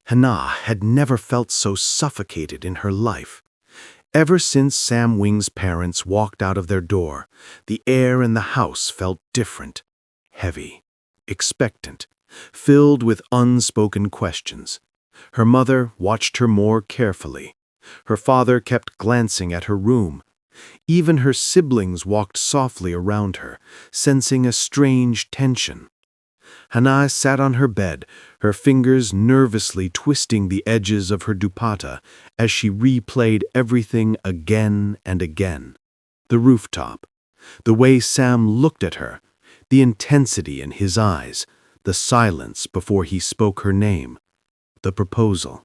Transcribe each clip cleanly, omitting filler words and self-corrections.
Hana had never felt so suffocated in her life. Ever since Sam Wing's parents walked out of their door, the air in the house felt different, heavy, expectant, filled with unspoken questions. Her mother watched her more carefully. Her father kept glancing at her room. Even her siblings walked softly around her, sensing a strange tension. Hana sat on her bed, her fingers nervously twisting the edges of her dupatta as she replayed everything again and again. The rooftop, the way Sam looked at her, the intensity in his eyes, the silence before he spoke her name, the proposal.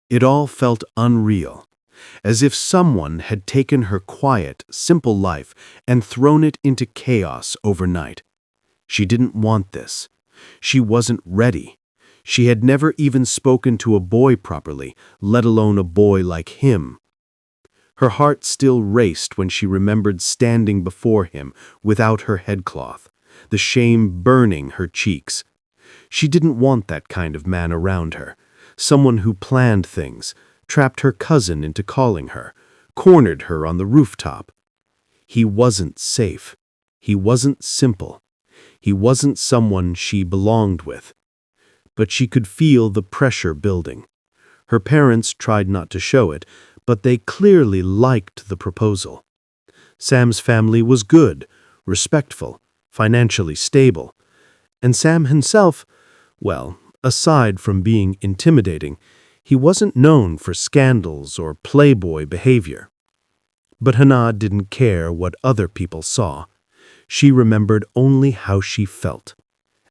It all felt unreal, as if someone had taken her quiet, simple life and thrown it into chaos overnight. She didn't want this. She wasn't ready. She had never even spoken to a boy properly, let alone a boy like him. Her heart still raced when she remembered standing before him without her headcloth, the shame burning her cheeks. She didn't want that kind of man around her, someone who planned things, trapped her cousin into calling her, cornered her on the rooftop. He wasn't safe. He wasn't simple. He wasn't someone she belonged with. But she could feel the pressure building. Her parents tried not to show it, but they clearly liked the proposal. Sam's family was good, respectful, financially stable. And Sam himself, well, aside from being intimidating, he wasn't known for scandals or playboy behavior. But Hana didn't care what other people saw. She remembered only how she felt,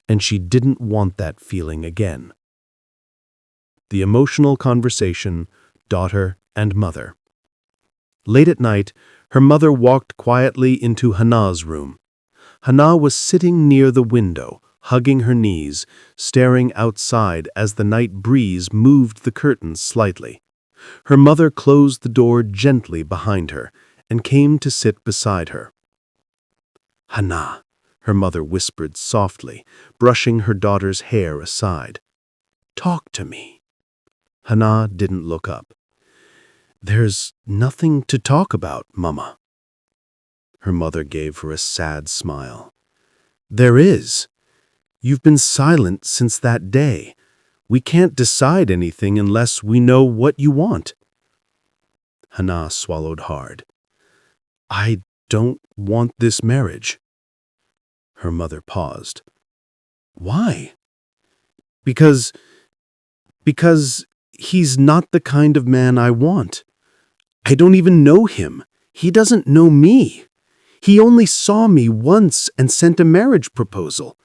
and she didn't want that feeling again. The emotional conversation, daughter and mother. Late at night, her mother walked quietly into Hana's room. Hana was sitting near the window, hugging her knees, staring outside as the night breeze moved the curtains slightly. Her mother closed the door gently behind her and came to sit beside her. "Hana," her mother whispered softly, brushing her daughter's hair aside. "Talk to me." Hana didn't look up. "There's nothing to talk about, Mama." Her mother gave her a sad smile. "There is. You've been silent since that day. We can't decide anything unless we know what you want." Hana swallowed hard. "I don't want this marriage." Her mother paused. "Why?" Because he's not the kind of man I want. I don't even know him. He doesn't know me. He only saw me once and sent a marriage proposal.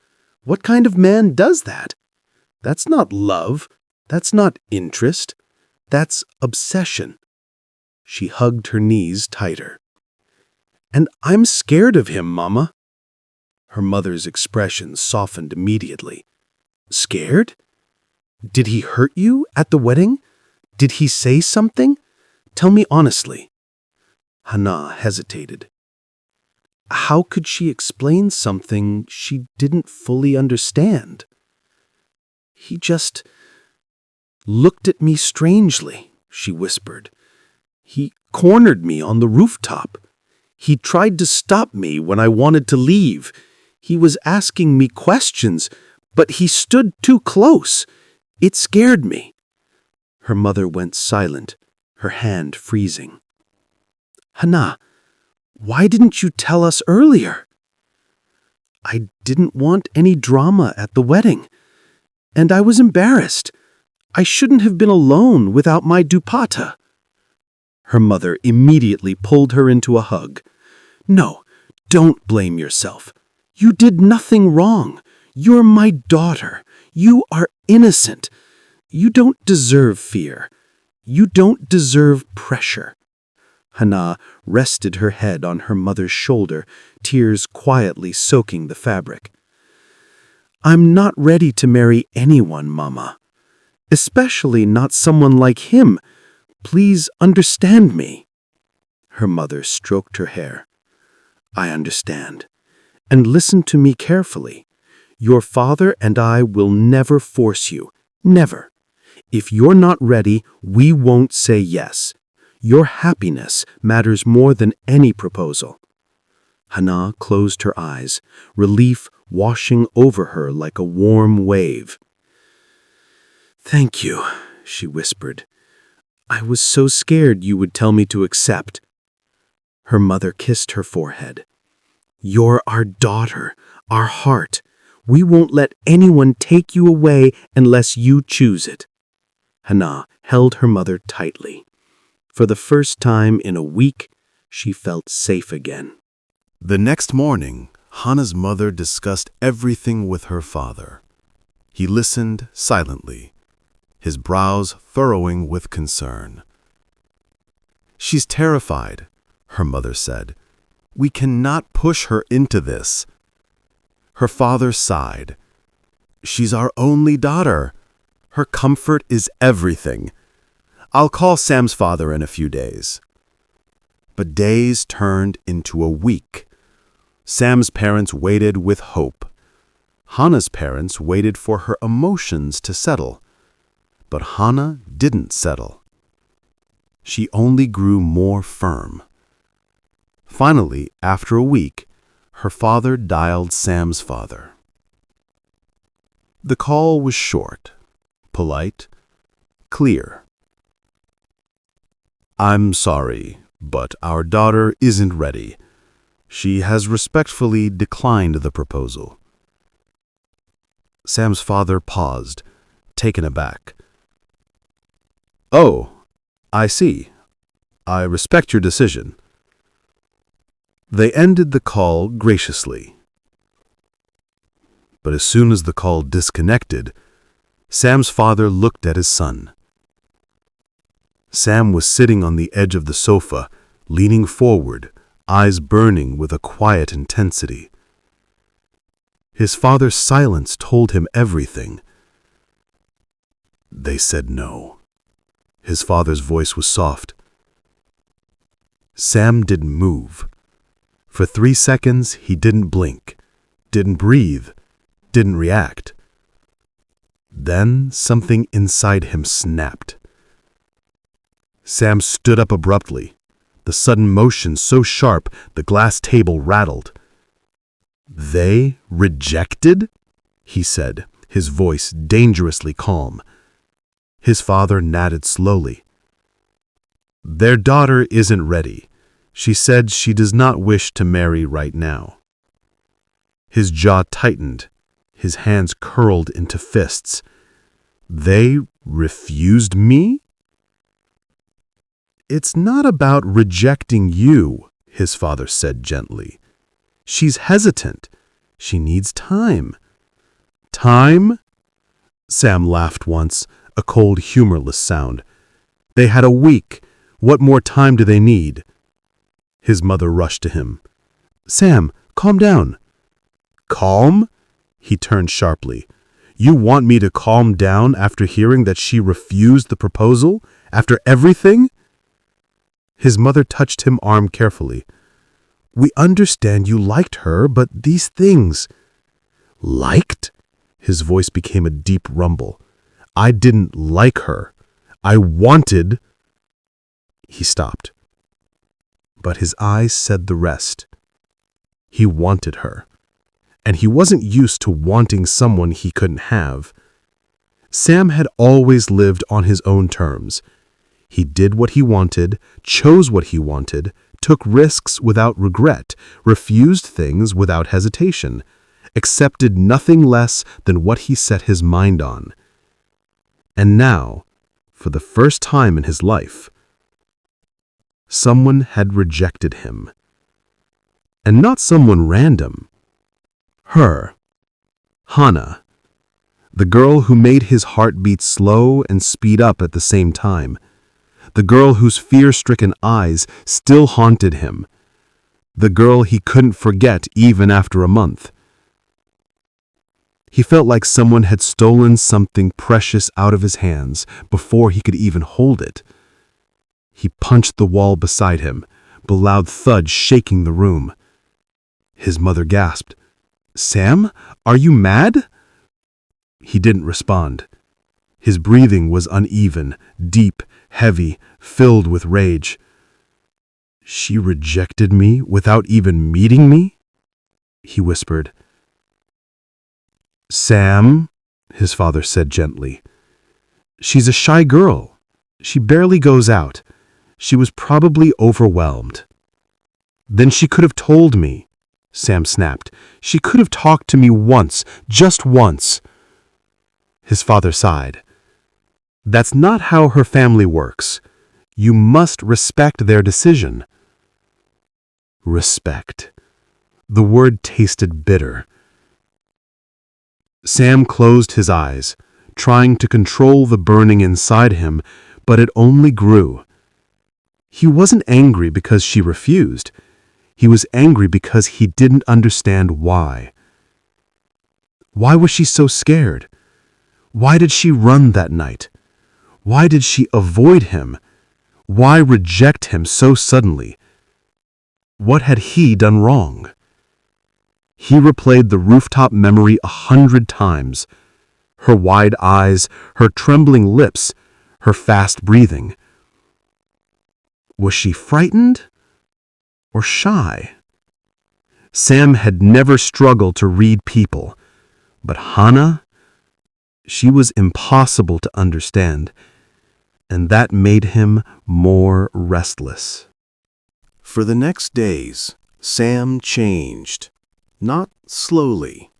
What kind of man does that? That's not love. That's not interest. That's obsession." She hugged her knees tighter. "And I'm scared of him, Mama." Her mother's expression softened immediately. "Scared? Did he hurt you at the wedding? Did he say something? Tell me honestly." Hana hesitated. How could she explain something she didn't fully understand? "He just looked at me strangely," she whispered. "He cornered me on the rooftop. He tried to stop me when I wanted to leave. He was asking me questions, but he stood too close. It scared me." Her mother went silent, her hand freezing. "Hana, why didn't you tell us earlier?" "I didn't want any drama at the wedding. And I was embarrassed. I shouldn't have been alone without my dupatta." Her mother immediately pulled her into a hug. "No, don't blame yourself. You did nothing wrong. You're my daughter. You are innocent. You don't deserve fear. You don't deserve pressure." Hana rested her head on her mother's shoulder, tears quietly soaking the fabric. "I'm not ready to marry anyone, Mama. Especially not someone like him. Please understand me." Her mother stroked her hair. "I understand. And listen to me carefully. Your father and I will never force you. Never. If you're not ready, we won't say yes. Your happiness matters more than any proposal." Hana closed her eyes, relief washing over her like a warm wave. "Thank you," she whispered. "I was so scared you would tell me to accept." Her mother kissed her forehead. "You're our daughter, our heart. We won't let anyone take you away unless you choose it." Hana held her mother tightly. For the first time in a week, she felt safe again. The next morning, Hana's mother discussed everything with her father. He listened silently, his brows furrowing with concern. "She's terrified," her mother said. "We cannot push her into this." Her father sighed. "She's our only daughter. Her comfort is everything. I'll call Sam's father in a few days." But days turned into a week. Sam's parents waited with hope. Hana's parents waited for her emotions to settle. But Hana didn't settle. She only grew more firm. Finally, after a week, her father dialed Sam's father. The call was short, polite, clear. "I'm sorry, but our daughter isn't ready. She has respectfully declined the proposal." Sam's father paused, taken aback. "Oh, I see. I respect your decision." They ended the call graciously. But as soon as the call disconnected, Sam's father looked at his son. Sam was sitting on the edge of the sofa, leaning forward, eyes burning with a quiet intensity. His father's silence told him everything. "They said no." His father's voice was soft. Sam didn't move. For 3 seconds, he didn't blink, didn't breathe, didn't react. Then something inside him snapped. Sam stood up abruptly, the sudden motion so sharp the glass table rattled. "They rejected?" he said, his voice dangerously calm. His father nodded slowly. "Their daughter isn't ready. She said she does not wish to marry right now." His jaw tightened, his hands curled into fists. "They refused me?" "It's not about rejecting you," his father said gently. "She's hesitant. She needs time." "Time?" Sam laughed once, a cold, humorless sound. "They had a week. What more time do they need?" His mother rushed to him. "Sam, calm down." "Calm?" He turned sharply. "You want me to calm down after hearing that she refused the proposal? After everything?" His mother touched him arm carefully. "We understand you liked her, but these things—" "Liked?" His voice became a deep rumble. "I didn't like her. I wanted—" He stopped. But his eyes said the rest. He wanted her. And he wasn't used to wanting someone he couldn't have. Sam had always lived on his own terms. He did what he wanted, chose what he wanted, took risks without regret, refused things without hesitation, accepted nothing less than what he set his mind on. And now, for the first time in his life, someone had rejected him. And not someone random. Her. Hana. The girl who made his heart beat slow and speed up at the same time. The girl whose fear-stricken eyes still haunted him. The girl he couldn't forget even after a month. He felt like someone had stolen something precious out of his hands before he could even hold it. He punched the wall beside him, the loud thud shaking the room. His mother gasped. "Sam, are you mad?" He didn't respond. His breathing was uneven, deep, heavy, filled with rage. "She rejected me without even meeting me?" he whispered. "Sam," his father said gently, "she's a shy girl. She barely goes out. She was probably overwhelmed." "Then she could have told me," Sam snapped. "She could have talked to me once, just once." His father sighed. "That's not how her family works. You must respect their decision." Respect. The word tasted bitter. Sam closed his eyes, trying to control the burning inside him, but it only grew. He wasn't angry because she refused. He was angry because he didn't understand why. Why was she so scared? Why did she run that night? Why did she avoid him? Why reject him so suddenly? What had he done wrong? He replayed the rooftop memory 100 times. Her wide eyes, her trembling lips, her fast breathing. Was she frightened or shy? Sam had never struggled to read people, but Hana, she was impossible to understand, and that made him more restless. For the next days, Sam changed. Not slowly,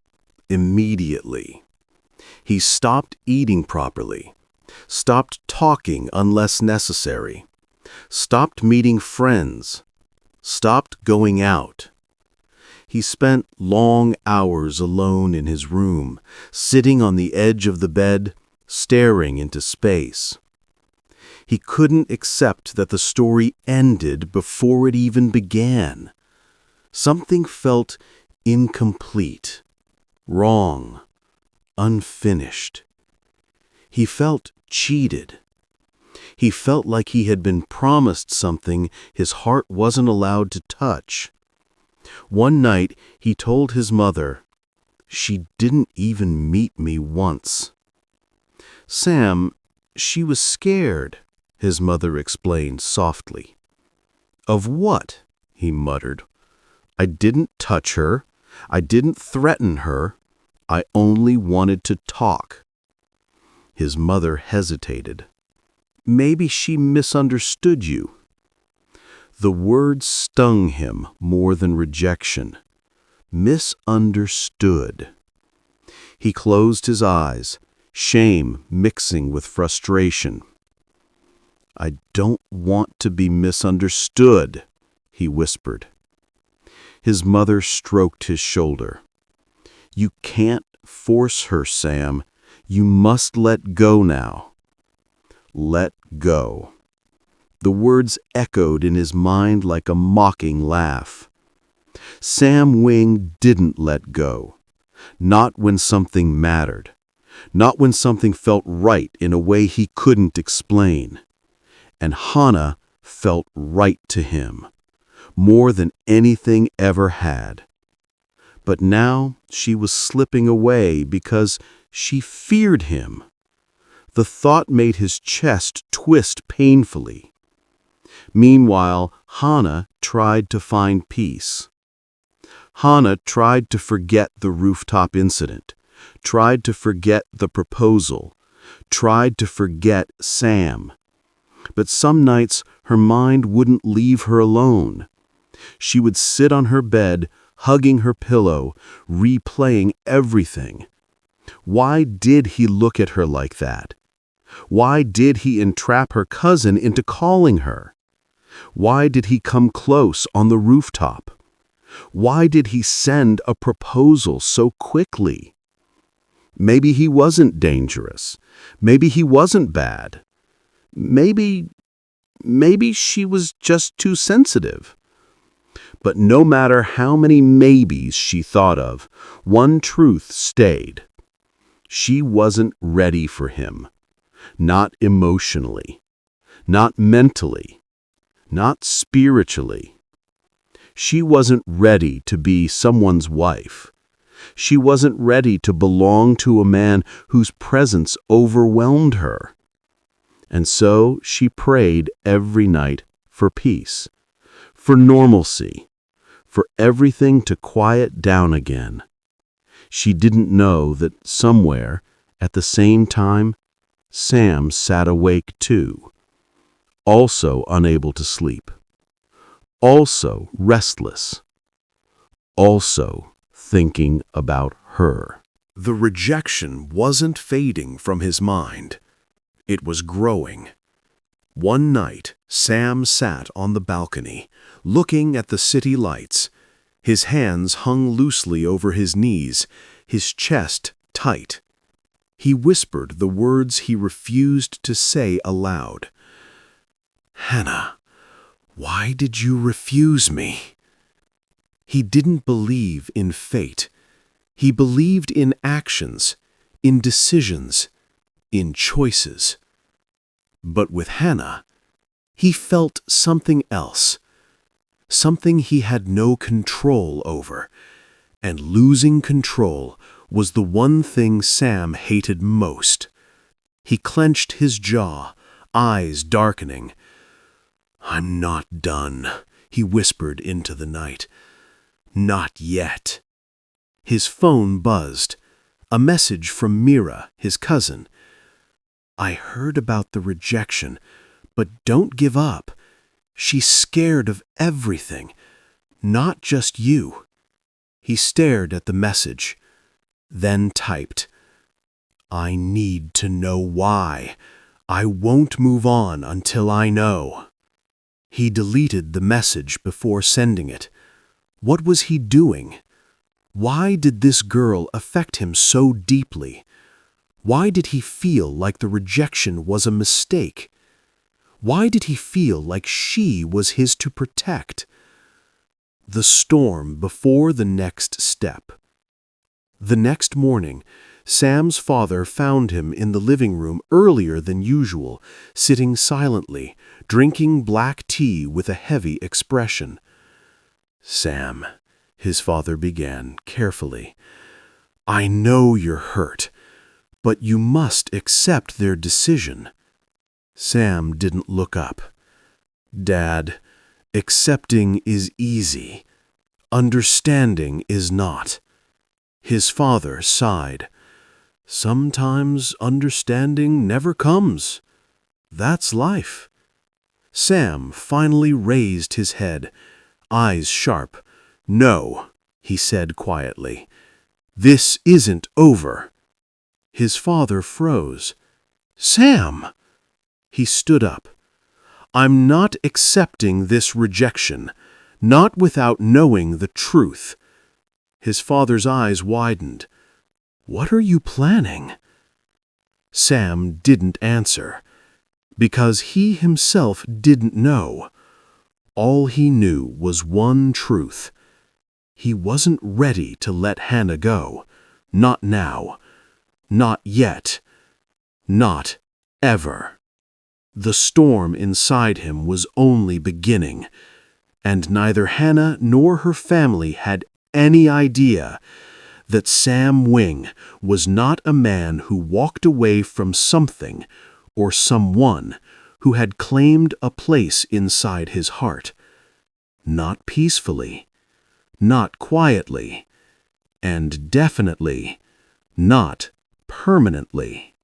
immediately. He stopped eating properly, stopped talking unless necessary, stopped meeting friends, stopped going out. He spent long hours alone in his room, sitting on the edge of the bed, staring into space. He couldn't accept that the story ended before it even began. Something felt incomplete, wrong, unfinished. He felt cheated. He felt like he had been promised something his heart wasn't allowed to touch. One night, he told his mother, "She didn't even meet me once." "Sam, she was scared," his mother explained softly. "Of what?" he muttered. "I didn't touch her. I didn't threaten her. I only wanted to talk." His mother hesitated. "Maybe she misunderstood you." The word stung him more than rejection. Misunderstood. He closed his eyes, shame mixing with frustration. "I don't want to be misunderstood," he whispered. His mother stroked his shoulder. "You can't force her, Sam. You must let go now." Let go. The words echoed in his mind like a mocking laugh. Sam Wing didn't let go. Not when something mattered. Not when something felt right in a way he couldn't explain. And Hana felt right to him, more than anything ever had. But now she was slipping away because she feared him. The thought made his chest twist painfully. Meanwhile, Hana tried to find peace. Hana tried to forget the rooftop incident, tried to forget the proposal, tried to forget Sam. But some nights her mind wouldn't leave her alone. She would sit on her bed, hugging her pillow, replaying everything. Why did he look at her like that? Why did he entrap her cousin into calling her? Why did he come close on the rooftop? Why did he send a proposal so quickly? Maybe he wasn't dangerous. Maybe he wasn't bad. Maybe she was just too sensitive. But no matter how many maybes she thought of, one truth stayed. She wasn't ready for him. Not emotionally. Not mentally. Not spiritually. She wasn't ready to be someone's wife. She wasn't ready to belong to a man whose presence overwhelmed her. And so she prayed every night for peace, for normalcy, for everything to quiet down again. She didn't know that somewhere, at the same time, Sam sat awake too, also unable to sleep, also restless, also thinking about her. The rejection wasn't fading from his mind. It was growing. One night, Sam sat on the balcony, looking at the city lights. His hands hung loosely over his knees, his chest tight. He whispered the words he refused to say aloud. "Hana, why did you refuse me?" He didn't believe in fate. He believed in actions, in decisions, in choices. But with Hana, he felt something else, something he had no control over. And losing control was the one thing Sam hated most. He clenched his jaw, eyes darkening. "I'm not done," he whispered into the night. "Not yet." His phone buzzed. A message from Mira, his cousin. "I heard about the rejection, but don't give up. She's scared of everything, not just you." He stared at the message, then typed, "I need to know why. I won't move on until I know." He deleted the message before sending it. What was he doing? Why did this girl affect him so deeply? Why did he feel like the rejection was a mistake? Why did he feel like she was his to protect? The storm before the next step. The next morning, Sam's father found him in the living room earlier than usual, sitting silently, drinking black tea with a heavy expression. "Sam," his father began carefully, "I know you're hurt, but you must accept their decision." Sam didn't look up. "Dad, accepting is easy. Understanding is not." His father sighed. "Sometimes understanding never comes. That's life." Sam finally raised his head, eyes sharp. "No," he said quietly. "This isn't over." His father froze. "Sam!" He stood up. "I'm not accepting this rejection, not without knowing the truth." His father's eyes widened. "What are you planning?" Sam didn't answer, because he himself didn't know. All he knew was one truth. He wasn't ready to let Hana go. Not now. Not yet. Not ever. The storm inside him was only beginning, and neither Hana nor her family had any idea that Sam Wing was not a man who walked away from something or someone who had claimed a place inside his heart. Not peacefully, not quietly, and definitely not permanently.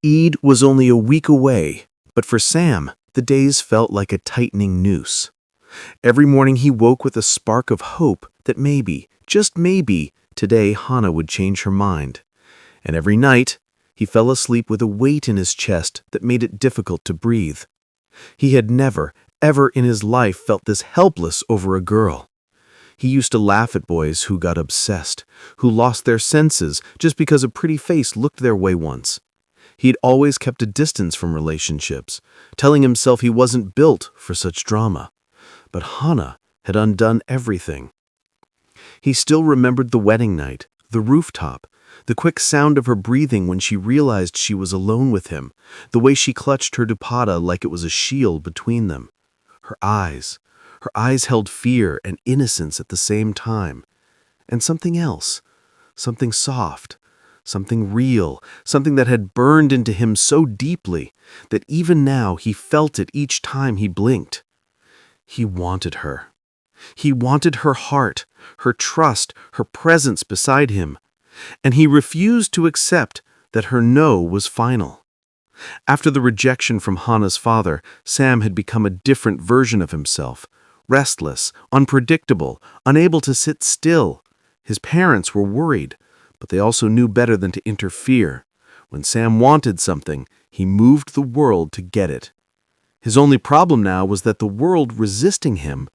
Eid was only a week away, but for Sam, the days felt like a tightening noose. Every morning he woke with a spark of hope that maybe, just maybe, today Hana would change her mind. And every night, he fell asleep with a weight in his chest that made it difficult to breathe. He had never, ever in his life felt this helpless over a girl. He used to laugh at boys who got obsessed, who lost their senses just because a pretty face looked their way once. He'd always kept a distance from relationships, telling himself he wasn't built for such drama. But Hana had undone everything. He still remembered the wedding night, the rooftop, the quick sound of her breathing when she realized she was alone with him, the way she clutched her dupatta like it was a shield between them. Her eyes held fear and innocence at the same time. And something else, something soft, something real, something that had burned into him so deeply that even now he felt it each time he blinked. He wanted her. He wanted her heart, her trust, her presence beside him, and he refused to accept that her no was final. After the rejection from Hana's father, Sam had become a different version of himself, restless, unpredictable, unable to sit still. His parents were worried, but they also knew better than to interfere. When Sam wanted something, he moved the world to get it. His only problem now was that the world resisting him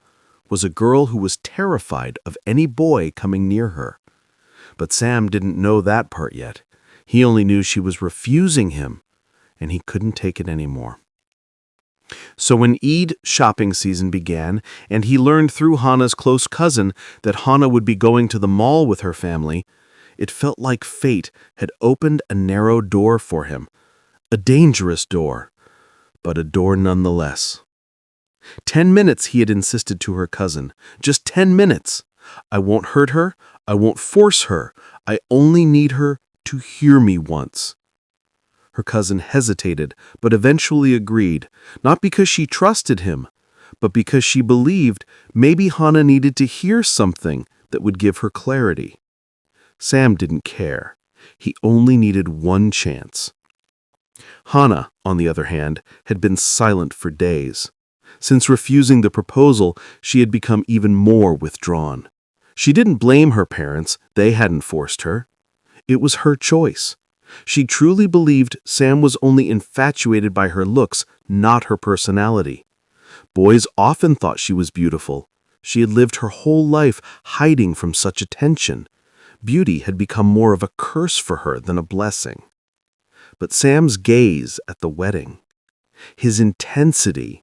was a girl who was terrified of any boy coming near her. But Sam didn't know that part yet. He only knew she was refusing him, and he couldn't take it anymore. So when Eid shopping season began, and he learned through Hana's close cousin that Hana would be going to the mall with her family, it felt like fate had opened a narrow door for him. A dangerous door, but a door nonetheless. 10 minutes, he had insisted to her cousin. Just 10 minutes. I won't hurt her. I won't force her. I only need her to hear me once. Her cousin hesitated, but eventually agreed, not because she trusted him, but because she believed maybe Hana needed to hear something that would give her clarity. Sam didn't care. He only needed one chance. Hana, on the other hand, had been silent for days. Since refusing the proposal, she had become even more withdrawn. She didn't blame her parents. They hadn't forced her. It was her choice. She truly believed Sam was only infatuated by her looks, not her personality. Boys often thought she was beautiful. She had lived her whole life hiding from such attention. Beauty had become more of a curse for her than a blessing. But Sam's gaze at the wedding, his intensity,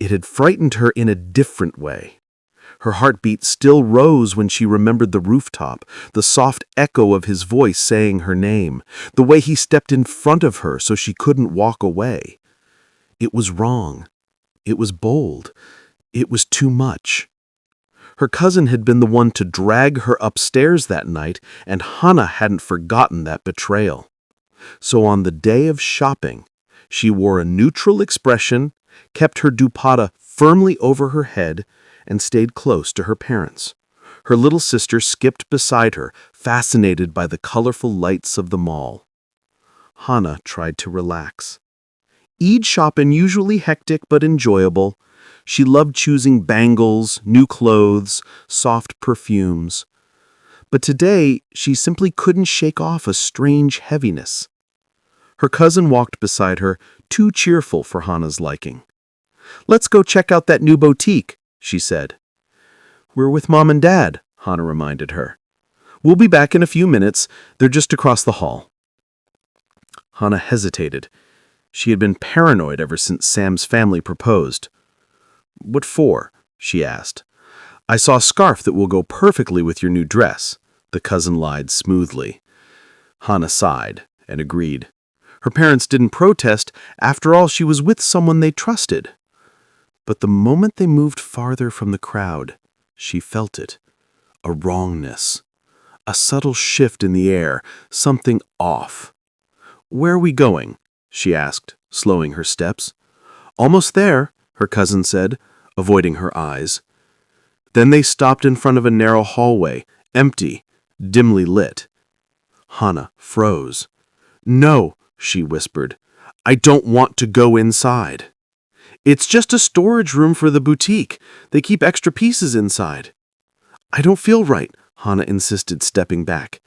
it had frightened her in a different way. Her heartbeat still rose when she remembered the rooftop, the soft echo of his voice saying her name, the way he stepped in front of her so she couldn't walk away. It was wrong. It was bold. It was too much. Her cousin had been the one to drag her upstairs that night, and Hana hadn't forgotten that betrayal. So on the day of shopping, she wore a neutral expression, kept her dupatta firmly over her head, and stayed close to her parents. Her little sister skipped beside her, fascinated by the colorful lights of the mall. Hana tried to relax. Eid shopping usually hectic but enjoyable. She loved choosing bangles, new clothes, soft perfumes. But today, she simply couldn't shake off a strange heaviness. Her cousin walked beside her, too cheerful for Hana's liking. "Let's go check out that new boutique," she said. "We're with Mom and Dad," Hana reminded her. "We'll be back in a few minutes. They're just across the hall." Hana hesitated. She had been paranoid ever since Sam's family proposed. "What for?" she asked. "I saw a scarf that will go perfectly with your new dress," the cousin lied smoothly. Hana sighed and agreed. Her parents didn't protest. After all, she was with someone they trusted. But the moment they moved farther from the crowd, she felt it. A wrongness. A subtle shift in the air. Something off. "Where are we going?" she asked, slowing her steps. "Almost there," her cousin said, avoiding her eyes. Then they stopped in front of a narrow hallway, empty, dimly lit. Hana froze. "No," she whispered. "I don't want to go inside." "It's just a storage room for the boutique. They keep extra pieces inside." "I don't feel right," Hana insisted, stepping back.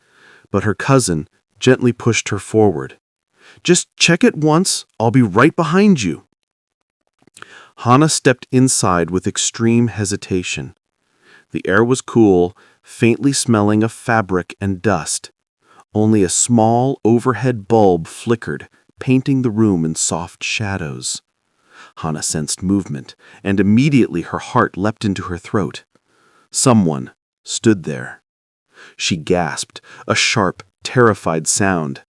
But her cousin gently pushed her forward. "Just check it once. I'll be right behind you." Hana stepped inside with extreme hesitation. The air was cool, faintly smelling of fabric and dust. Only a small overhead bulb flickered, painting the room in soft shadows. Hana sensed movement, and immediately her heart leapt into her throat. Someone stood there. She gasped, a sharp, terrified sound.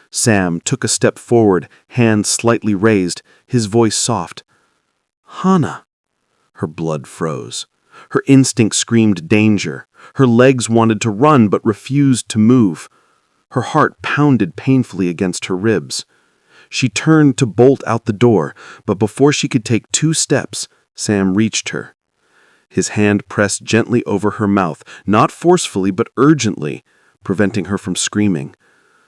Sam took a step forward, hand slightly raised, his voice soft. "Hana." Her blood froze. Her instinct screamed danger. Her legs wanted to run but refused to move. Her heart pounded painfully against her ribs. She turned to bolt out the door, but before she could take 2 steps, Sam reached her. His hand pressed gently over her mouth, not forcefully but urgently, preventing her from screaming.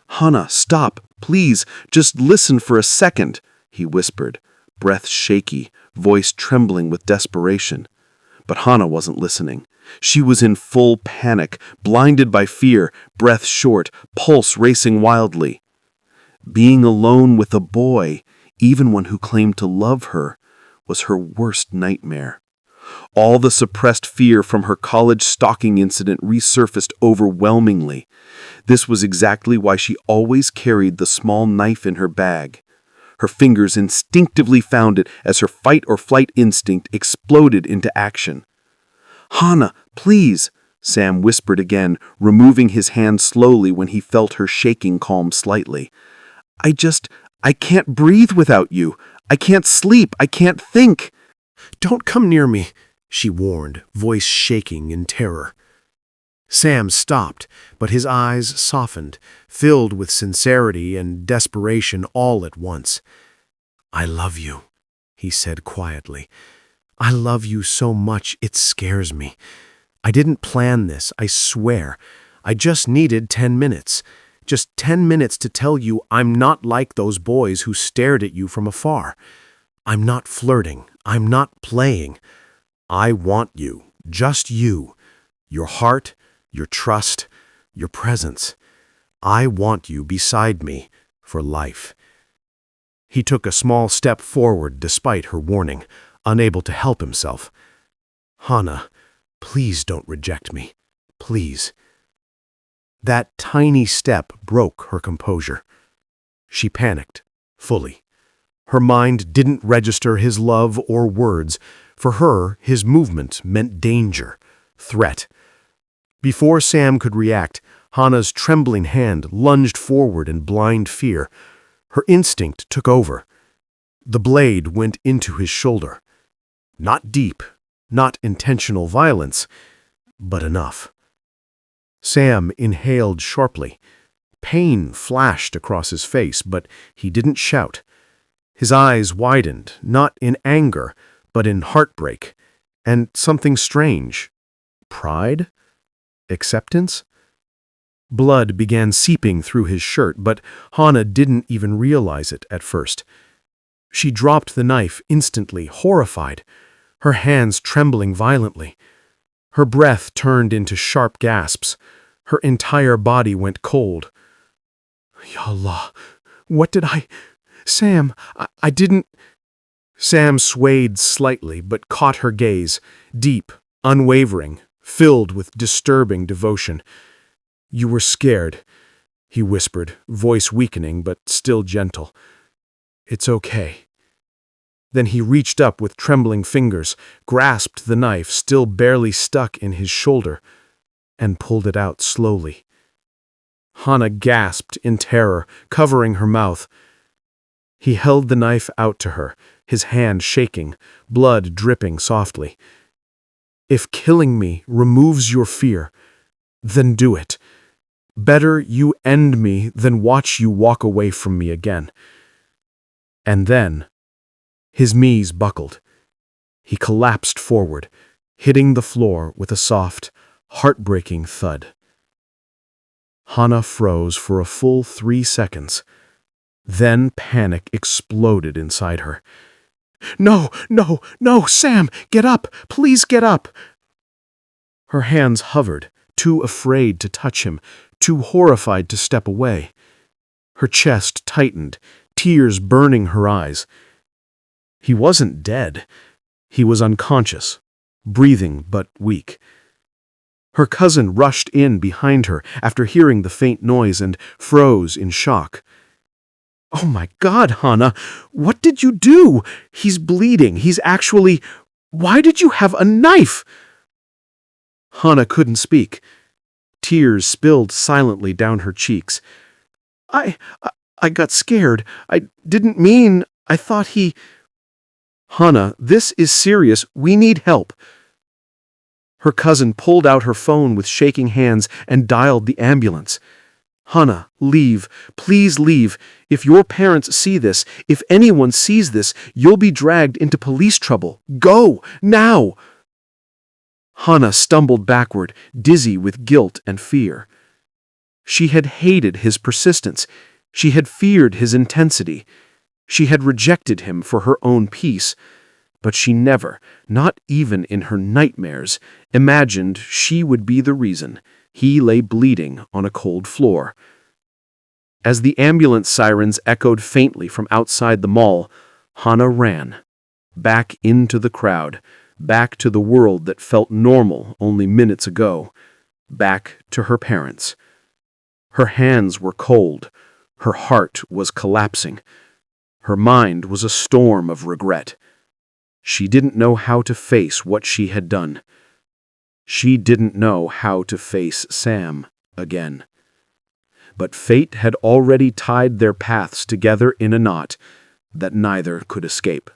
"Hana, stop, please, just listen for a second," he whispered, breath shaky, voice trembling with desperation. But Hana wasn't listening. She was in full panic, blinded by fear, breath short, pulse racing wildly. Being alone with a boy, even one who claimed to love her, was her worst nightmare. All the suppressed fear from her college stalking incident resurfaced overwhelmingly. This was exactly why she always carried the small knife in her bag. Her fingers instinctively found it as her fight-or-flight instinct exploded into action. "Hana, please," Sam whispered again, removing his hand slowly when he felt her shaking calm slightly. I can't breathe without you. I can't sleep. I can't think." "Don't come near me," she warned, voice shaking in terror. Sam stopped, but his eyes softened, filled with sincerity and desperation all at once. "I love you," he said quietly. "I love you so much it scares me. I didn't plan this, I swear. I just needed 10 minutes. Just 10 minutes to tell you I'm not like those boys who stared at you from afar. I'm not flirting. I'm not playing. I want you, just you. Your heart, your trust, your presence. I want you beside me for life." He took a small step forward despite her warning, unable to help himself. "Hana, please don't reject me. Please." That tiny step broke her composure. She panicked, fully. Her mind didn't register his love or words. For her, his movement meant danger, threat. Before Sam could react, Hana's trembling hand lunged forward in blind fear. Her instinct took over. The blade went into his shoulder. Not deep, not intentional violence, but enough. Sam inhaled sharply. Pain flashed across his face, but he didn't shout. His eyes widened, not in anger, but in heartbreak, and something strange. Pride? Acceptance? Blood began seeping through his shirt, but Hana didn't even realize it at first. She dropped the knife instantly, horrified, her hands trembling violently. Her breath turned into sharp gasps. Her entire body went cold. "Ya Allah, what did I... Sam, I didn't..." Sam swayed slightly, but caught her gaze, deep, unwavering, filled with disturbing devotion. "You were scared," he whispered, voice weakening but still gentle. "It's okay." Then he reached up with trembling fingers, grasped the knife still barely stuck in his shoulder, and pulled it out slowly. Hana gasped in terror, covering her mouth. He held the knife out to her, his hand shaking, blood dripping softly. "If killing me removes your fear, then do it. Better you end me than watch you walk away from me again." And then, his knees buckled. He collapsed forward, hitting the floor with a soft, heartbreaking thud. Hana froze for a full 3 seconds. Then panic exploded inside her. "No, no, no, Sam, get up, please get up." Her hands hovered, too afraid to touch him, too horrified to step away. Her chest tightened, tears burning her eyes. He wasn't dead. He was unconscious, breathing but weak. Her cousin rushed in behind her after hearing the faint noise and froze in shock. "Oh my God, Hana, what did you do? He's bleeding. He's actually... Why did you have a knife?" Hana couldn't speak. Tears spilled silently down her cheeks. I got scared. I didn't mean... I thought he..." "Hana, this is serious. We need help." Her cousin pulled out her phone with shaking hands and dialed the ambulance. "Hana, leave. Please leave. If your parents see this, if anyone sees this, you'll be dragged into police trouble. Go, now!" Hana stumbled backward, dizzy with guilt and fear. She had hated his persistence. She had feared his intensity. She had rejected him for her own peace. But she never, not even in her nightmares, imagined she would be the reason he lay bleeding on a cold floor. As the ambulance sirens echoed faintly from outside the mall, Hana ran. Back into the crowd, back to the world that felt normal only minutes ago, back to her parents. Her hands were cold. Her heart was collapsing. Her mind was a storm of regret. She didn't know how to face what she had done. She didn't know how to face Sam again. But fate had already tied their paths together in a knot that neither could escape.